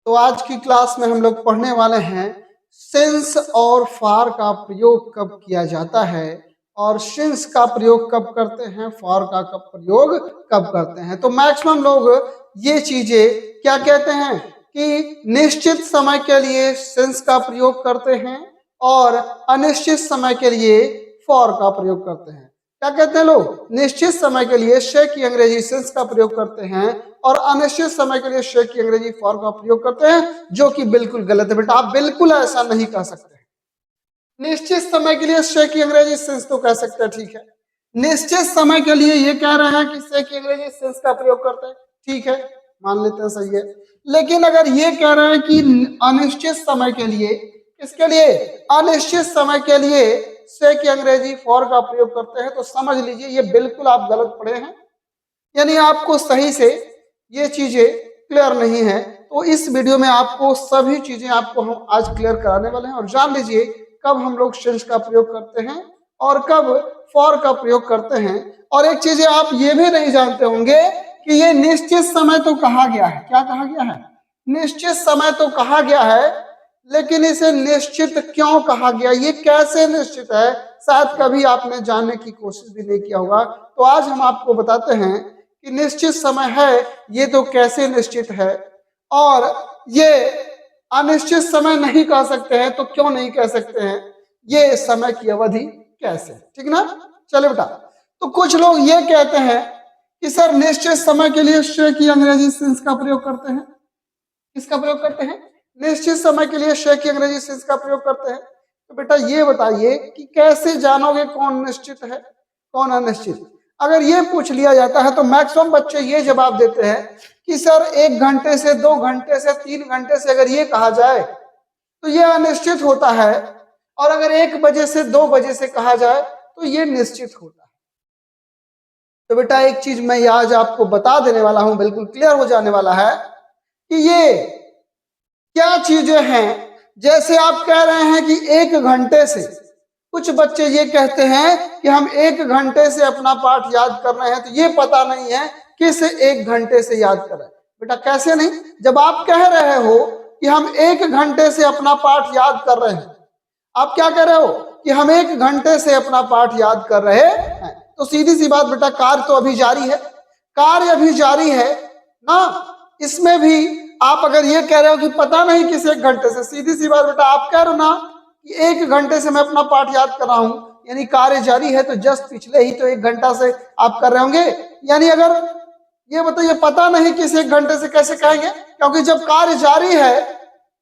तो आज की क्लास में हम लोग पढ़ने वाले हैं सिंस और फॉर का प्रयोग कब किया जाता है और सिंस का प्रयोग कब करते हैं, फॉर का कब प्रयोग कब करते हैं। तो मैक्सिमम लोग ये चीजें क्या कहते हैं कि निश्चित समय के लिए सिंस का प्रयोग करते हैं और अनिश्चित समय के लिए फॉर का प्रयोग करते हैं। क्या कहते हैं लोग? निश्चित समय के लिए से की अंग्रेजी सिंस का प्रयोग करते हैं और अनिश्चित समय के लिए से की अंग्रेजी फॉर का प्रयोग करते हैं, जो कि बिल्कुल गलत है बेटा। आप बिल्कुल ऐसा नहीं कह सकते। निश्चित समय के लिए से की अंग्रेजी सिंस तो कह सकते हैं, ठीक है। निश्चित समय के लिए ये कह रहे हैं कि से की अंग्रेजी सिंस का प्रयोग करते हैं, ठीक है, मान लेते हैं, सही है। लेकिन अगर ये कह रहे हैं कि अनिश्चित समय के लिए, किसके लिए? अनिश्चित समय के लिए से की अंग्रेजी फॉर का प्रयोग करते हैं, तो समझ लीजिए ये बिल्कुल आप गलत पढ़े हैं, यानी आपको सही से ये चीजें क्लियर नहीं है। तो इस वीडियो में आपको सभी चीजें आपको हम आज क्लियर कराने वाले हैं और जान लीजिए कब हम लोग सिंस का प्रयोग करते हैं और कब फॉर का प्रयोग करते हैं। और एक चीज आप ये भी नहीं जानते होंगे कि ये निश्चित समय तो कहा गया है। क्या कहा गया है? निश्चित समय तो कहा गया है, लेकिन इसे निश्चित क्यों कहा गया, ये कैसे निश्चित है, शायद कभी आपने जानने की कोशिश भी नहीं किया होगा। तो आज हम आपको बताते हैं कि निश्चित समय है ये तो कैसे निश्चित है, और ये अनिश्चित समय नहीं कह सकते हैं तो क्यों नहीं कह सकते हैं, ये समय की अवधि कैसे, ठीक ना। चले बेटा, तो कुछ लोग ये कहते हैं कि सर निश्चित समय के लिए से की अंग्रेजी सिंस का प्रयोग करते हैं। किसका प्रयोग करते हैं? निश्चित समय के लिए से की अंग्रेजी सिंस का प्रयोग करते हैं। तो बेटा ये बताइए कि कैसे जानोगे कौन निश्चित है कौन अनिश्चित। अगर ये पूछ लिया जाता है तो मैक्सिमम बच्चे ये जवाब देते हैं कि सर 1 घंटे से 2 घंटे से 3 घंटे से अगर ये कहा जाए तो ये अनिश्चित होता है, और अगर 1 बजे से 2 बजे से कहा जाए तो ये निश्चित होता है। तो बेटा एक चीज मैं आज आपको बता देने वाला हूं, बिल्कुल क्लियर हो जाने वाला है कि ये क्या चीजें हैं। जैसे आप कह रहे हैं कि 1 घंटे से, कुछ बच्चे ये कहते हैं कि हम 1 घंटे से अपना पाठ याद कर रहे हैं, तो ये पता नहीं है किस 1 घंटे से याद कर रहे हैं। बेटा कैसे नहीं? जब आप कह रहे हो कि हम 1 घंटे से अपना पाठ याद कर रहे हैं, आप क्या कह रहे हो कि हम 1 घंटे से अपना पाठ याद कर रहे हैं, तो सीधी सी बात बेटा कार्य तो अभी जारी है, कार्य अभी जारी है ना। इसमें भी आप अगर ये कह रहे हो कि पता नहीं किस 1 घंटे से, सीधी सी बात बेटा आप कह रहे हो ना कि 1 घंटे से मैं अपना पाठ याद कर रहा हूं, यानी कार्य जारी है, तो जस्ट पिछले ही तो 1 घंटा से आप कर रहे होंगे। यानी अगर ये बताइए पता नहीं किस 1 घंटे से कैसे कहेंगे, क्योंकि जब कार्य जारी है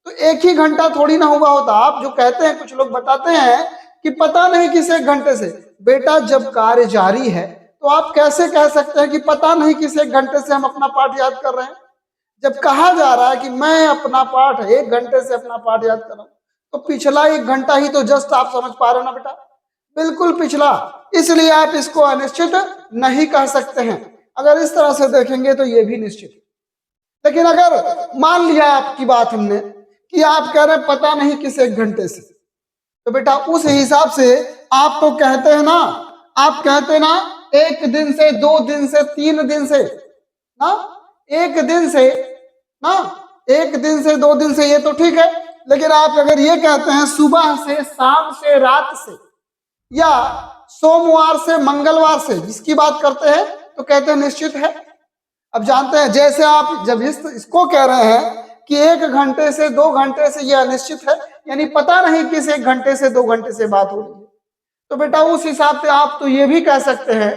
तो 1 ही घंटा थोड़ी ना हुआ होता। आप जो कहते हैं, कुछ लोग बताते हैं कि पता नहीं किस 1 घंटे से, बेटा जब कार्य जारी है तो आप कैसे कह सकते हैं कि पता नहीं किस 1 घंटे से हम अपना पाठ याद कर रहे हैं। जब कहा जा रहा है कि मैं अपना पाठ 1 घंटे से अपना पाठ याद कर रहा हूं, तो पिछला 1 घंटा ही तो जस्ट आप समझ पा रहे हो ना बेटा, बिल्कुल पिछला। इसलिए आप इसको अनिश्चित नहीं कह सकते हैं। अगर इस तरह से देखेंगे तो ये भी निश्चित। लेकिन अगर मान लिया आपकी बात हमने कि आप कह रहे हैं पता नहीं किस 1 घंटे से, तो बेटा उस हिसाब से आप तो कहते हैं ना, आप कहते हैं ना 1 दिन से 2 दिन से 3 दिन से ना, 1 दिन से ना, 1 दिन से 2 दिन से, ये तो ठीक है। लेकिन आप अगर ये कहते हैं सुबह से शाम से रात से, या सोमवार से मंगलवार से, जिसकी बात करते हैं तो कहते हैं निश्चित है। अब जानते हैं जैसे आप जब इसको कह रहे हैं कि 1 घंटे से 2 घंटे से ये अनिश्चित है, यानी पता नहीं किस 1 घंटे से 2 घंटे से बात हो रही है, तो बेटा उस हिसाब से आप तो ये भी कह सकते हैं,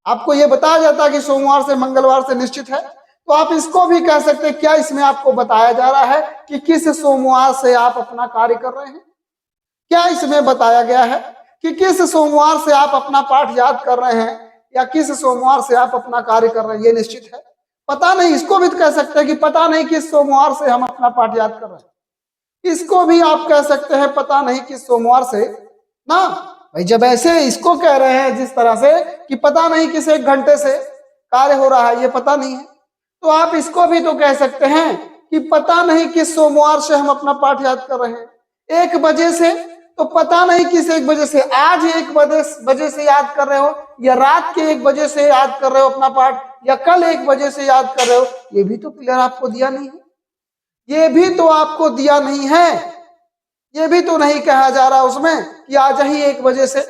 आपको ये बताया जाता है कि सोमवार से मंगलवार से निश्चित है, तो आप इसको भी कह सकते हैं। क्या इसमें आपको बताया जा रहा है कि किस सोमवार से आप अपना कार्य कर रहे हैं? क्या इसमें बताया गया है कि किस सोमवार से आप अपना पाठ याद कर रहे हैं या किस सोमवार से आप अपना कार्य कर रहे हैं? ये निश्चित है। पता नहीं, इसको भी कह सकते हैं कि पता नहीं किस सोमवार से हम अपना पाठ याद कर रहे हैं। इसको भी आप कह सकते हैं पता नहीं किस सोमवार से ना। भाई जब ऐसे इसको कह रहे हैं जिस तरह से कि पता नहीं किस 1 घंटे से कार्य हो रहा है, ये पता नहीं है, तो आप इसको भी तो कह सकते हैं कि पता नहीं किस सोमवार से हम अपना पाठ याद कर रहे हैं। 1 बजे से, तो पता नहीं किस 1 बजे से, आज 1 बजे से याद कर रहे हो, या रात के 1 बजे से याद कर रहे हो अपना पाठ, या कल 1 बजे से याद कर रहे हो, ये भी तो क्लियर आपको दिया नहीं है। ये भी तो आपको दिया नहीं है, ये भी तो नहीं कहा जा रहा उसमें कि आज ही 1 बजे से,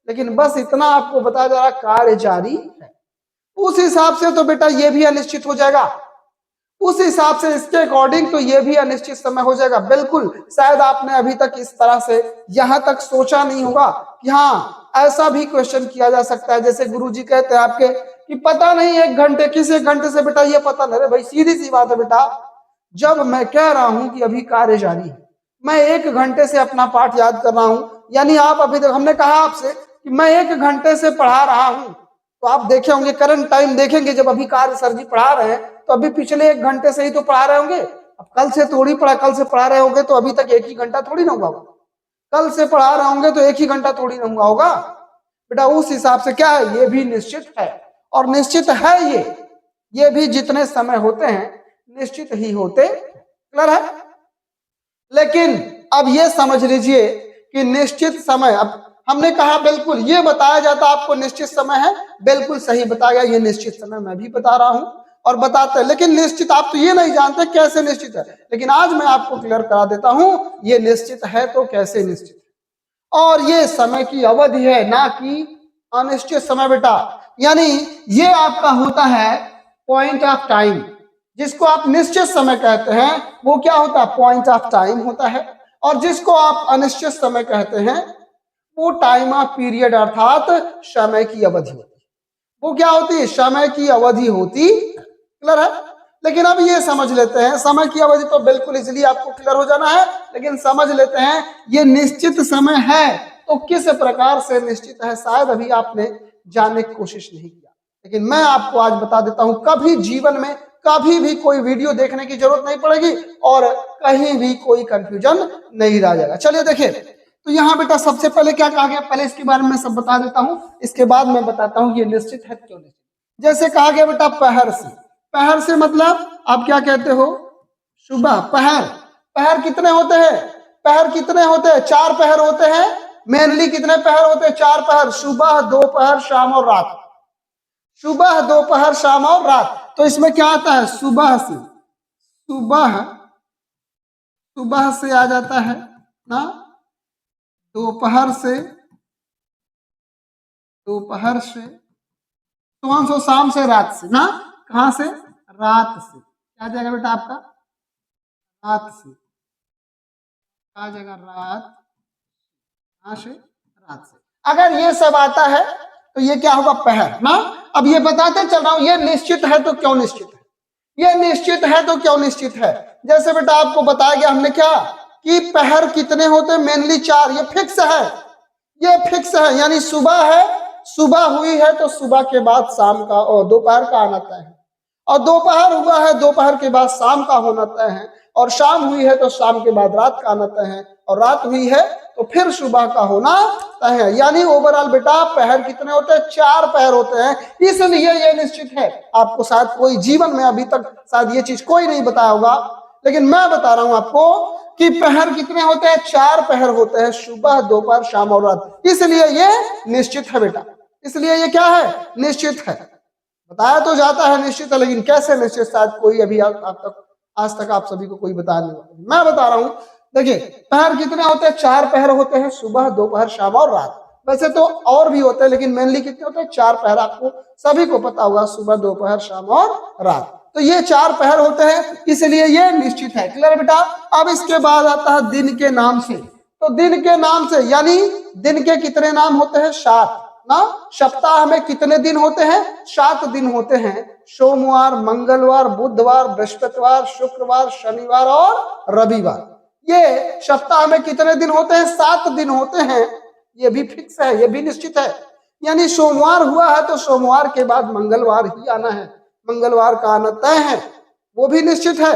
लेकिन बस इतना आपको बताया जा रहा कार्य जारी है। उस हिसाब से तो बेटा ये भी अनिश्चित हो जाएगा, उस हिसाब से इसके अकॉर्डिंग तो ये भी अनिश्चित समय हो जाएगा। बिल्कुल, शायद आपने अभी तक इस तरह से यहां तक सोचा नहीं होगा कि हाँ ऐसा भी क्वेश्चन किया जा सकता है। जैसे गुरुजी कहते हैं आपके कि पता नहीं 1 घंटे, किस 1 घंटे से बेटा ये पता नहीं। भाई सीधी सी बात है बेटा, जब मैं कह रहा हूं कि अभी कार्य जारी है, मैं 1 घंटे से अपना पाठ याद कर रहा हूं, यानी आप अभी तक, हमने कहा आपसे कि मैं 1 घंटे से पढ़ा रहा हूं, तो आप देखे होंगे करंट टाइम देखेंगे, जब अभी कार्य सर जी पढ़ा रहे हैं तो अभी पिछले 1 घंटे से ही तो पढ़ा रहे होंगे। अब कल से थोड़ी पढ़ा, कल से पढ़ा रहे होंगे तो अभी तक 1 ही घंटा थोड़ी ना हुआ होगा, कल से पढ़ा रहे होंगे तो 1 ही घंटा थोड़ी ना हुआ होगा बेटा। उस हिसाब से क्या है, ये भी निश्चित है, और निश्चित है ये भी जितने समय होते हैं निश्चित ही होते। क्लियर है? लेकिन अब ये समझ लीजिए कि निश्चित समय, अब हमने कहा बिल्कुल ये बताया जाता आपको निश्चित समय है, बिल्कुल सही बताया, ये निश्चित समय मैं भी बता रहा हूं और बताते हैं, लेकिन निश्चित आप तो ये नहीं जानते कैसे निश्चित है, लेकिन आज मैं आपको क्लियर करा देता हूं ये निश्चित है तो कैसे निश्चित है। और ये समय की अवधि है, ना कि अनिश्चित समय बेटा। यानी ये आपका होता है पॉइंट ऑफ टाइम, जिसको आप निश्चित समय कहते हैं वो क्या होता है, पॉइंट ऑफ टाइम होता है। और जिसको आप अनिश्चित समय कहते हैं वो टाइम ऑफ पीरियड अर्थात समय की अवधि होती है। वो क्या होती है, समय की अवधि होती। क्लियर है? लेकिन अब ये समझ लेते हैं, समय की अवधि तो बिल्कुल इसलिए आपको क्लियर हो जाना है, लेकिन समझ लेते हैं ये निश्चित समय है तो किस प्रकार से निश्चित है, शायद अभी आपने जानने की कोशिश नहीं किया, लेकिन मैं आपको आज बता देता हूं। कभी जीवन में कभी भी कोई वीडियो देखने की जरूरत नहीं पड़ेगी और कहीं भी कोई कंफ्यूजन नहीं रह जाएगा। चलिए देखिए, तो यहाँ बेटा सबसे पहले क्या कहा गया, पहले इसके बारे में सब बता देता हूं, इसके बाद मैं बताता हूं ये निश्चित है क्यों निश्चित। जैसे कहा गया बेटा पहर से, पहर से मतलब आप क्या कहते हो, सुबह। पहर, पहर कितने होते हैं, पहर कितने होते हैं, 4 पहर होते हैं। मेनली कितने पहर होते हैं, 4 पहर, सुबह, दोपहर, शाम और रात। सुबह, दोपहर, शाम और रात। तो इसमें क्या आता है, सुबह से, सुबह, सुबह से आ जाता है ना, दोपहर से, दोपहर से, कौन सो, शाम से, रात से ना, कहां से, रात से। क्या जाएगा बेटा आपका, रात से, क्या जाएगा, रात, कहां से, रात से। अगर ये सब आता है तो ये क्या होगा, पहर ना। अब ये बताते चल रहा हूं ये निश्चित है तो क्यों निश्चित है, ये निश्चित है तो क्यों निश्चित है। जैसे बेटा आपको बताया गया हमने क्या कि पहर कितने होते हैं, मेनली 4, ये फिक्स है, ये फिक्स है। यानी सुबह है, सुबह हुई है तो सुबह के बाद शाम का और दोपहर का आना तय है, और दोपहर हुआ है दोपहर के बाद शाम का होना तय है, और शाम हुई है तो शाम के बाद रात का आना तय है, और रात हुई है तो फिर सुबह का होना तय है। यानी ओवरऑल बेटा पहर कितने होते हैं, 4 पहर होते हैं, इसलिए ये निश्चित है। आपको शायद कोई जीवन में अभी तक शायद ये चीज कोई नहीं बताया होगा, लेकिन मैं बता रहा हूं आपको कि पहर कितने होते हैं, 4 पहर होते हैं, सुबह, दोपहर, शाम और रात, इसलिए ये निश्चित है बेटा। इसलिए ये क्या है, निश्चित है। बताया तो जाता है निश्चित है, लेकिन कैसे निश्चित शायद कोई अभी आज तक आप सभी को कोई बता नहीं हुआ। मैं बता रहा हूं, देखिए पहर कितने होते हैं, 4 पहर होते हैं, सुबह, दोपहर, शाम और रात। वैसे तो और भी होते हैं, लेकिन मेनली कितने होते हैं, 4 पहर। आपको सभी को पता होगा, सुबह, दोपहर, शाम और रात। तो ये 4 पहर होते हैं, इसलिए ये निश्चित है। क्लियर बेटा? अब इसके बाद आता है दिन के नाम से। तो दिन के नाम से यानी दिन के कितने नाम होते हैं, 7 ना। सप्ताह में कितने दिन होते हैं, 7 दिन होते हैं, सोमवार, मंगलवार, बुधवार, बृहस्पतिवार, शुक्रवार, शनिवार और रविवार। ये सप्ताह में कितने दिन होते हैं, 7 दिन होते हैं। ये भी फिक्स है, ये भी निश्चित है। यानी सोमवार हुआ है तो सोमवार के बाद मंगलवार ही आना है, मंगलवार का आना तय है, वो भी निश्चित है।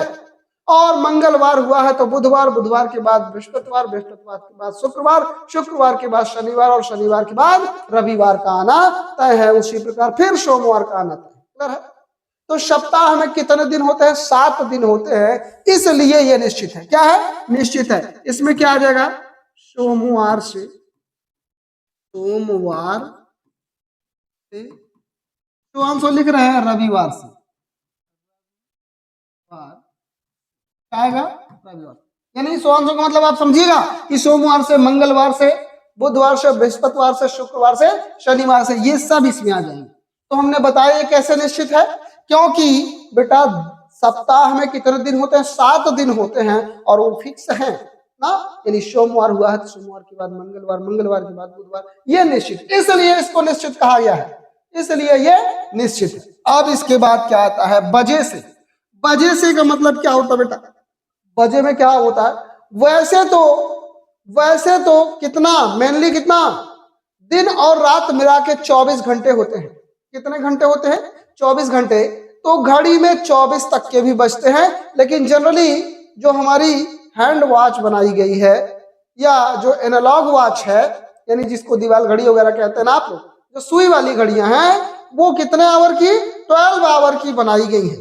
और मंगलवार हुआ है तो बुधवार, बुधवार के बाद बृहस्पतिवार, बृहस्पतिवार के बाद शुक्रवार, शुक्रवार के बाद शनिवार और शनिवार के बाद रविवार का आना तय है। उसी प्रकार फिर सोमवार का आना तय है। तो सप्ताह में कितने दिन होते हैं, 7 दिन होते हैं, इसलिए यह निश्चित है। क्या है, निश्चित है। इसमें क्या आ जाएगा, सोमवार से, सोमवार से, तो हम सो लिख रहे हैं रविवार से, क्या आएगा? रविवार। यानी सोमवार का मतलब आप समझिएगा कि सोमवार से, मंगलवार से, बुधवार से, बृहस्पतिवार से, शुक्रवार से, शनिवार से, ये सब इसमें आ जाएंगे। तो हमने बताया ये कैसे निश्चित है, क्योंकि बेटा सप्ताह में कितने दिन होते हैं? 7 दिन होते हैं और वो फिक्स हैं ना। यानी सोमवार हुआ है तो सोमवार के बाद मंगलवार, मंगलवार के बाद बुधवार, ये निश्चित, इसलिए इसको निश्चित कहा गया है, इसलिए ये निश्चित है। अब इसके बाद क्या आता है? बजे से। बजे से का मतलब क्या होता है बेटा? बजे में क्या होता है? वैसे तो कितना, मेनली कितना, दिन और रात मिला के 24 घंटे होते हैं। कितने घंटे होते हैं? 24 घंटे। तो घड़ी में 24 तक के भी बजते हैं, लेकिन जनरली जो हमारी हैंड वॉच बनाई गई है या जो एनालॉग वॉच है, यानी जिसको दीवार घड़ी वगैरह कहते हैं ना आप लोग, जो सुई वाली घड़ियां हैं, वो कितने आवर की? 12 आवर की बनाई गई है।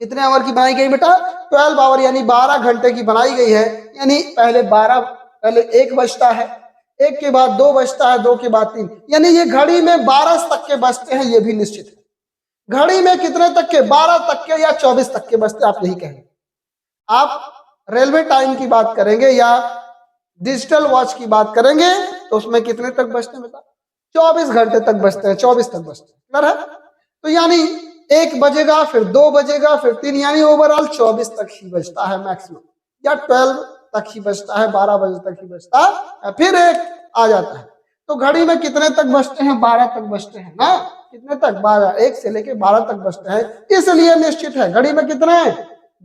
कितने आवर की बनाई गई बेटा? 12 आवर, यानी 12 घंटे की बनाई गई है। यानी पहले 1 बजता है, 1 के बाद 2 बजता है, 2 के बाद 3, यानी ये घड़ी में 12 तक के बजते हैं, ये भी निश्चित है। घड़ी में कितने तक के? 12 तक के या 24 तक के बजते, आप यही कहेंगे। आप रेलवे टाइम की बात करेंगे या डिजिटल वॉच की बात करेंगे तो उसमें कितने तक बजते हैं बेटा? 24 घंटे तक बजते हैं, 24 तक बजते हैं। क्लियर है? तो यानी 1 बजेगा, फिर 2 बजेगा, फिर 3, यानी ओवरऑल 24 तक ही बजता है मैक्सिमम, या 12 तक ही बजता है, 12 बजे तक ही बजता है, फिर 1 आ जाता है। तो घड़ी में कितने तक बजते हैं? 12 तक बजते हैं ना। कितने तक? 12, 1 से लेके 12 तक बजते हैं, इसलिए निश्चित है। घड़ी में कितने?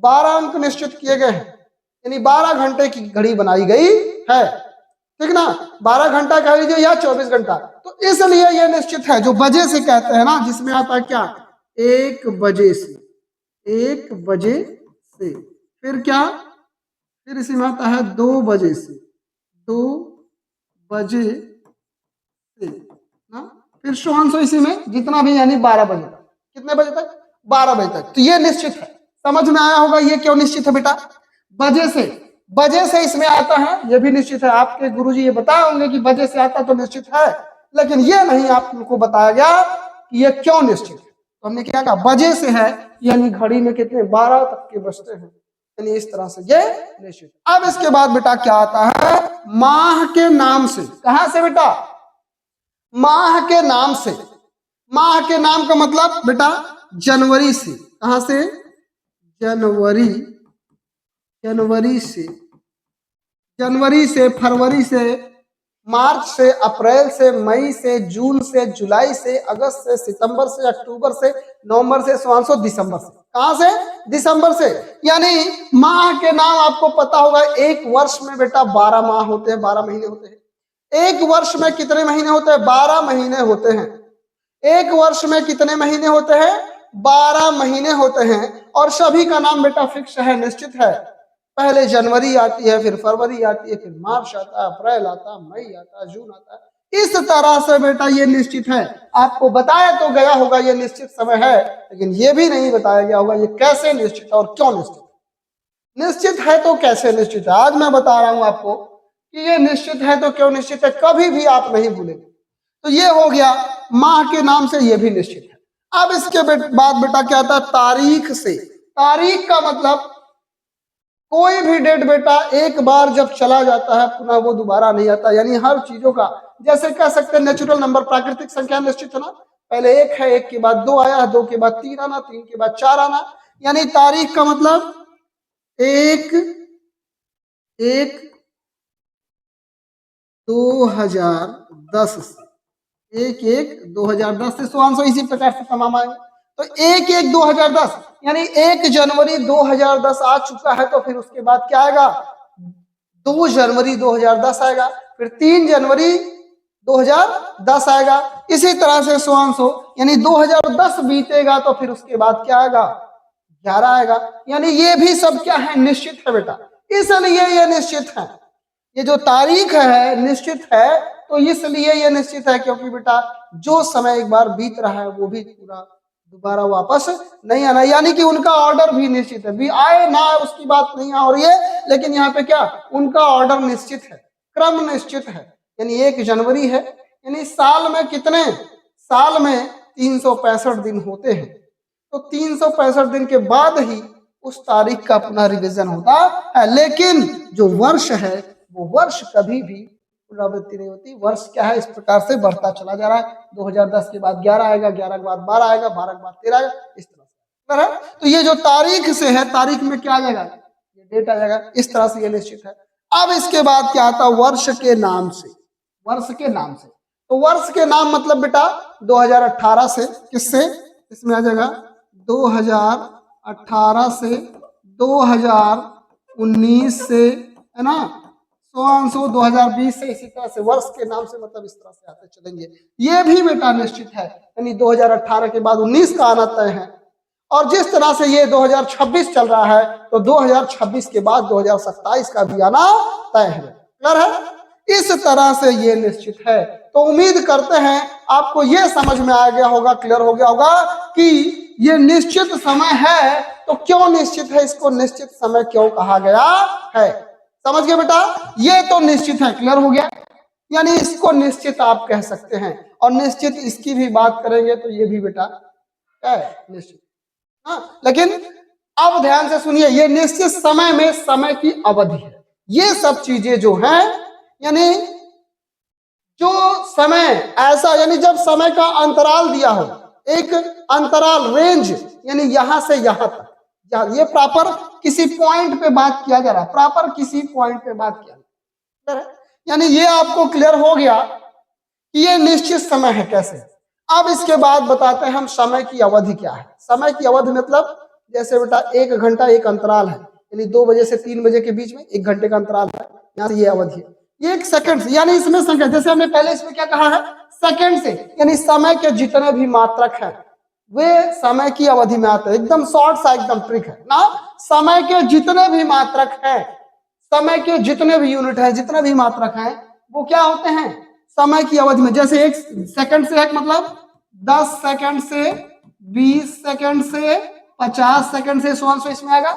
12 अंक निश्चित किए गए हैं, यानी 12 घंटे की घड़ी बनाई गई है, ठीक ना। 12 घंटा कह लीजिए या 24 घंटा, तो इसलिए यह निश्चित है। जो बजे से कहते हैं ना, जिसमें आता है क्या? 1 बजे से, 1 बजे से, फिर क्या? फिर इसी में आता है 2 बजे से, 2 बजे से ना, फिर सो इसी में जितना भी, यानी 12 बजे तक। कितने बजे तक? 12 बजे तक। तो ये निश्चित है। समझ में आया होगा ये क्यों निश्चित है बेटा? बजे से इसमें आता है, ये भी निश्चित है। आपके गुरुजी ये बताए होंगे कि बजे से आता तो निश्चित है, लेकिन ये नहीं आपको बताया गया कि ये क्यों निश्चित है। तो हमने क्या कहा? बजे से है, यानी घड़ी में कितने? 12 तक के बजते हैं, यानी इस तरह से ये निश्चित। अब इसके बाद बेटा क्या आता है? माह के नाम से। कहां से बेटा? माह के नाम से। माह के नाम का मतलब बेटा जनवरी से। कहां से? जनवरी से, जनवरी से, फरवरी से, मार्च से, अप्रैल से, मई से, जून से, जुलाई से, अगस्त से, सितंबर से, अक्टूबर से, नवंबर से, सो दिसंबर से। कहां से? दिसंबर से। यानी माह के नाम आपको पता होगा, एक वर्ष में बेटा 12 माह होते हैं, 12 महीने होते हैं। एक वर्ष में कितने महीने होते हैं? 12 महीने होते हैं। एक वर्ष में कितने महीने होते हैं? 12 महीने होते हैं। और सभी का नाम बेटा फिक्स है, निश्चित है। पहले जनवरी आती है, फिर फरवरी आती है, फिर मार्च आता है, अप्रैल आता है, मई आता है, जून आता है। इस तरह से बेटा ये निश्चित है। आपको बताया तो गया होगा ये निश्चित समय है, लेकिन ये भी नहीं बताया गया होगा ये कैसे निश्चित है और क्यों निश्चित है। निश्चित है तो कैसे निश्चित है, आज मैं बता रहा हूं आपको कि ये निश्चित है तो क्यों निश्चित है, कभी भी आप नहीं भूलेंगे। तो ये हो गया माह के नाम से, ये भी निश्चित है। अब इसके बाद बेटा क्या आता है? तारीख से। तारीख का मतलब कोई भी डेट बेटा एक बार जब चला जाता है पुनः वो दोबारा नहीं आता, यानी हर चीजों का, जैसे कह सकते हैं नेचुरल नंबर, प्राकृतिक संख्या निश्चित है ना। पहले 1 है, 1 के बाद 2 आया, 2 के बाद 3 आना, 3 के बाद 4 आना। यानी तारीख का मतलब 1 2010 से, 1/1/2010 से सो इसी प्रकार से तमाम आएंगे। तो 1/1/2010 यानी 1 जनवरी 2010 आ चुका है, तो फिर उसके बाद क्या आएगा? 2 जनवरी 2010 आएगा, फिर 3 जनवरी 2010 आएगा। इसी तरह से सो यानी 2010 बीतेगा तो फिर उसके बाद क्या आएगा? 11 आएगा। यानी ये भी सब क्या है? निश्चित है बेटा, इसलिए ये निश्चित है। ये जो तारीख है निश्चित है, तो इसलिए ये निश्चित है क्योंकि बेटा जो समय एक बार बीत रहा है वो भी पूरा दोबारा वापस नहीं आना, यानी कि उनका ऑर्डर भी निश्चित है। भी आए ना आए उसकी बात नहीं हो रही है, लेकिन यहाँ पे क्या? उनका ऑर्डर निश्चित है, क्रम निश्चित है। यानी 1 जनवरी है, यानी साल में कितने? साल में 365 दिन होते हैं, तो 365 दिन के बाद ही उस तारीख का अपना रिवीजन होता है। लेकिन जो वर्ष है वो वर्ष कभी भी पुनरावृत्ति नहीं होती। वर्ष क्या है, इस प्रकार से बढ़ता चला जा रहा है। 2010 के बाद 11 आएगा, 11 के बाद 12 आएगा, 12 के बाद 13 आएगा, इस तरह से। तो ये जो तारीख से है, तारीख में क्या आ जाएगा, ये डेट आ जाएगा। इस तरह से ये निश्चित है। अब इसके बाद क्या आता है, वर्ष के नाम से। वर्ष के नाम से, तो वर्ष के नाम मतलब बेटा 2018 से, किससे, इसमें आ जाएगा 2018 से 2019 से, है ना, 2020 से, इसी तरह से वर्ष के नाम से, मतलब इस तरह से आते चलेंगे। ये भी बेटा निश्चित है, यानी 2018 के बाद 19 का आना तय है। और जिस तरह से ये 2026 चल रहा है, तो 2026 के बाद 2027 का भी आना तय है। क्लियर है? इस तरह से ये निश्चित है। तो उम्मीद करते हैं आपको ये समझ में आ गया होगा, क्लियर हो गया होगा कि ये निश्चित समय है तो क्यों निश्चित है, इसको निश्चित समय क्यों कहा गया है। समझ गए बेटा? ये तो निश्चित है, क्लियर हो गया। यानी इसको निश्चित आप कह सकते हैं। और निश्चित इसकी भी बात करेंगे तो ये भी बेटा क्या है, निश्चित। हाँ, लेकिन अब ध्यान से सुनिए, ये निश्चित समय में समय की अवधि है। ये सब चीजें जो हैं, यानी जो समय ऐसा, यानी जब समय का अंतराल दिया हो, एक अंतराल, रेंज, यानी यहां से यहां तक, ये प्रॉपर किसी पॉइंट पे बात किया जा रहा है, प्रॉपर किसी पॉइंट पे बात किया जा रहा है। यानी ये आपको क्लियर हो गया कि ये निश्चित समय है कैसे। अब इसके बाद बताते हैं हम समय की अवधि क्या है। समय की अवधि मतलब जैसे बेटा 1 घंटा एक अंतराल है, यानी 2 बजे से 3 बजे के बीच में 1 घंटे का अंतराल है, यहाँ से ये अवधि है। 1 सेकंड, यानी इसमें संख्या, जैसे हमने पहले इसमें क्या कहा है, सेकंड से, यानी समय के जितने भी मात्रक हैं वे समय की अवधि में आते हैं। एकदम शॉर्ट सा एकदम ट्रिक है ना। समय के जितने भी मात्रक हैं, समय के जितने भी यूनिट हैं, जितने भी मात्रक हैं, वो क्या होते हैं, समय की अवधि में। जैसे 1 सेकंड से एक मतलब 10 सेकंड से, 20 सेकंड से, 50 सेकंड से, सो इसमें आएगा।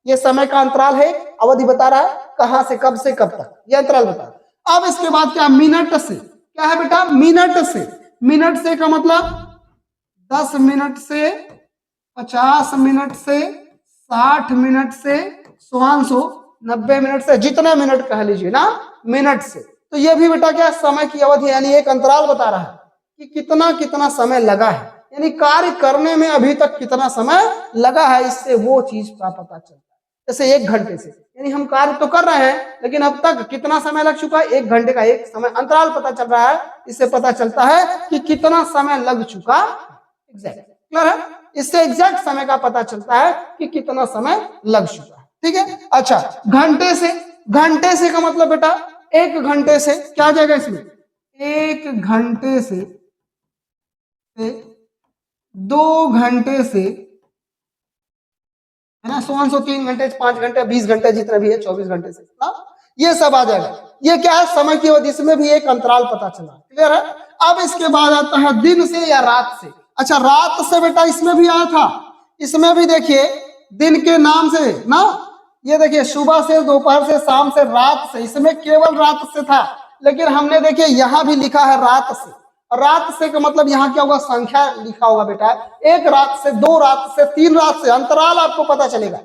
ये समय का अंतराल है, अवधि बता रहा है, कहां से कब से कब तक, ये अंतराल बता रहा है। अब इसके बाद क्या, मिनट से, क्या है बेटा, मिनट से। मिनट से का मतलब 10 मिनट से, 50 मिनट से, 60 मिनट से, 90 मिनट से, जितने मिनट कह लीजिए ना, मिनट से। तो ये भी बेटा क्या, समय की अवधि, यानी एक अंतराल बता रहा है कि कितना कितना समय लगा है, यानी कार्य करने में अभी तक कितना समय लगा है, इससे वो चीज का पता चलता है। जैसे 1 घंटे से, यानी हम कार्य तो कर रहे हैं लेकिन अब तक कितना समय लग चुका है, 1 घंटे का एक समय अंतराल पता चल रहा है। इससे पता चलता है कि कितना समय लग चुका, एग्जैक्ट, क्लियर है। इससे एग्जैक्ट समय का पता चलता है कि कितना समय लग चुका है। ठीक है, अच्छा, घंटे से, घंटे से का मतलब बेटा 1 घंटे से क्या आ जाएगा इसमें, 1 घंटे से 2 घंटे से, है ना, 3 घंटे, 5 घंटे, 20 घंटे, जितने भी है, 24 घंटे से ना, ये सब आ जाएगा। ये क्या है, समय की अवधि, इसमें भी एक अंतराल पता चला, क्लियर है। अब इसके बाद आता है दिन से या रात से। अच्छा, रात से बेटा इसमें भी आया था, इसमें भी देखिए दिन के नाम से ना, ये देखिए सुबह से, दोपहर से, शाम से, रात से, इसमें केवल रात से था, लेकिन हमने देखिए यहां भी लिखा है रात से। रात से का मतलब यहाँ क्या होगा, संख्या लिखा होगा बेटा, 1 रात से, 2 रात से, 3 रात से, अंतराल आपको पता चलेगा।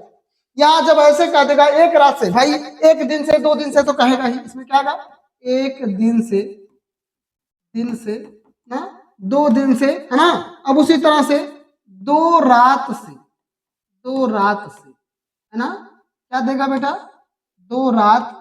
यहाँ जब ऐसे कह देगा 1 रात से, भाई 1 दिन से, 2 दिन से तो कहेगा ही, इसमें क्या होगा, 1 दिन से, ना, 2 दिन से, है ना। अब उसी तरह से 2 रात से, 2 रात से, है ना, क्या देगा बेटा, 2 रात,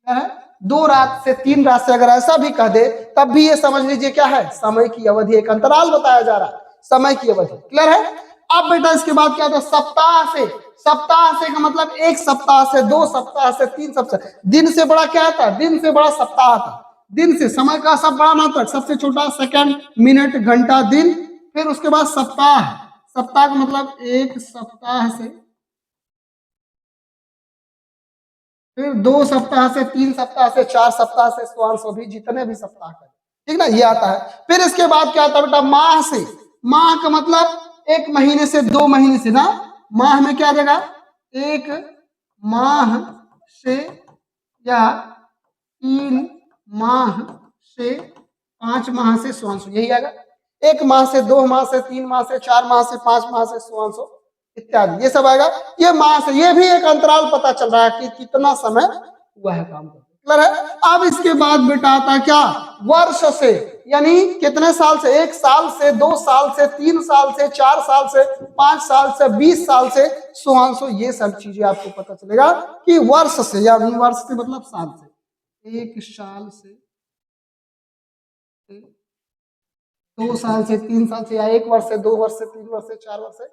क्या है, 2 रात से, 3 रात से, अगर ऐसा भी कह दे तब भी ये समझ लीजिए क्या है, समय की अवधि, एक अंतराल बताया जा रहा है, समय की अवधि, क्लियर है। अब बेटा इसके बाद क्या था, सप्ताह से। सप्ताह से का मतलब 1 सप्ताह से, 2 सप्ताह से, 3 सप्ताह। दिन से बड़ा क्या आता है, दिन से बड़ा सप्ताह था। दिन से समय का सब बड़ा मात्रक, सबसे छोटा सेकंड, मिनट, घंटा, दिन। फिर उसके बाद सप्ताह, सप्ताह का मतलब 1 सप्ताह से, फिर 2 सप्ताह से, 3 सप्ताह से, 4 सप्ताह से, सभी जितने भी सप्ताह का, ठीक ना, ये आता है। फिर इसके बाद क्या आता है बेटा, माह से। माह का मतलब 1 महीने से, 2 महीने से ना, माह में क्या आ जाएगा, 1 माह से, या 3 माह से, 5 माह से, यही आएगा। 1 माह से, 2 माह से, 3 माह से, 4 माह से, 5 माह से, इत्यादि, ये सब आएगा। ये मास है, ये भी एक अंतराल पता चल रहा है कि कितना समय हुआ है काम करते। क्लियर है। अब इसके बाद बेटा आता है क्या, वर्ष से, यानी कितने साल से, 1 साल से, 2 साल से, 3 साल से, 4 साल से, 5 साल से, 20 साल से, सो ये सब चीजें आपको पता चलेगा कि वर्ष से, यानी वर्ष से मतलब साल से, 1 साल से, 2 साल से, 3 साल से, या 1 वर्ष से, 2 वर्ष से, 3 वर्ष से, 4 वर्ष से,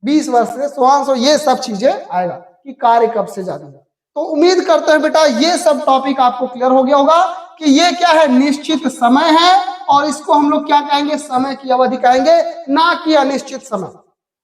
20 वर्ष से, सो ये सब चीजें आएगा कि कार्य कब से जारी है। तो उम्मीद करते हैं बेटा ये सब टॉपिक आपको क्लियर हो गया होगा कि ये क्या है, निश्चित समय है, और इसको हम लोग क्या कहेंगे, समय की अवधि कहेंगे, ना कि अनिश्चित समय,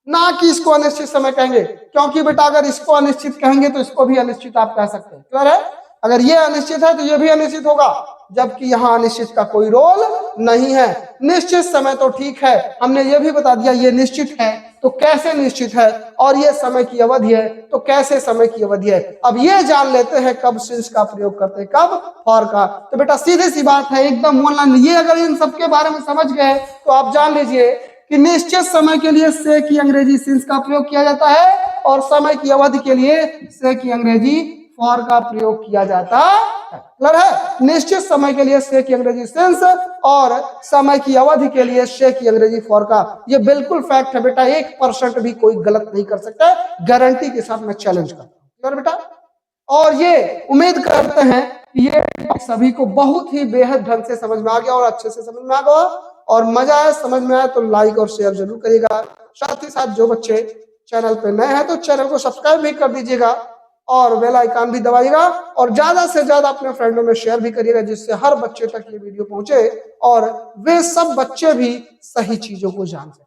ना कि इसको अनिश्चित समय कहेंगे, क्योंकि बेटा अगर इसको अनिश्चित कहेंगे तो इसको भी अनिश्चित आप कह सकते हैं। क्लियर है। अगर ये अनिश्चित है तो ये भी अनिश्चित होगा, जबकि यहाँ अनिश्चित का कोई रोल नहीं है। निश्चित समय तो ठीक है, हमने ये भी बता दिया ये निश्चित है तो कैसे निश्चित है, और ये समय की अवधि है तो कैसे समय की अवधि है। अब ये जान लेते हैं कब सिंस का प्रयोग करते हैं, कब फॉर का। तो बेटा सीधी सी बात है, एकदम ऑनलाइन, ये अगर इन सबके बारे में समझ गए तो आप जान लीजिए कि निश्चित समय के लिए से की अंग्रेजी सिंस का प्रयोग किया जाता है, और समय की अवधि के लिए से की अंग्रेजी फॉर का प्रयोग किया जाता है। क्लियर है। निश्चित समय के लिए से की अंग्रेजी सिंस, और समय की अवधि के लिए से की अंग्रेजी फॉर का। ये बिल्कुल फैक्ट है बेटा, 1% भी कोई गलत नहीं कर सकता, गारंटी के साथ मैं चैलेंज करता हूँ। क्लियर बेटा। और ये उम्मीद करते हैं कि ये सभी को बहुत ही बेहद ढंग से समझ में आ गया और अच्छे से समझ में आ गया, और मजा आया, समझ में आया तो लाइक और शेयर जरूर करिएगा। साथ ही साथ जो बच्चे चैनल पे नए हैं तो चैनल को सब्सक्राइब भी कर दीजिएगा, और बेल आइकन भी दबाइएगा, और ज्यादा से ज्यादा अपने फ्रेंडों में शेयर भी करिएगा, जिससे हर बच्चे तक ये वीडियो पहुंचे और वे सब बच्चे भी सही चीजों को जान सकें।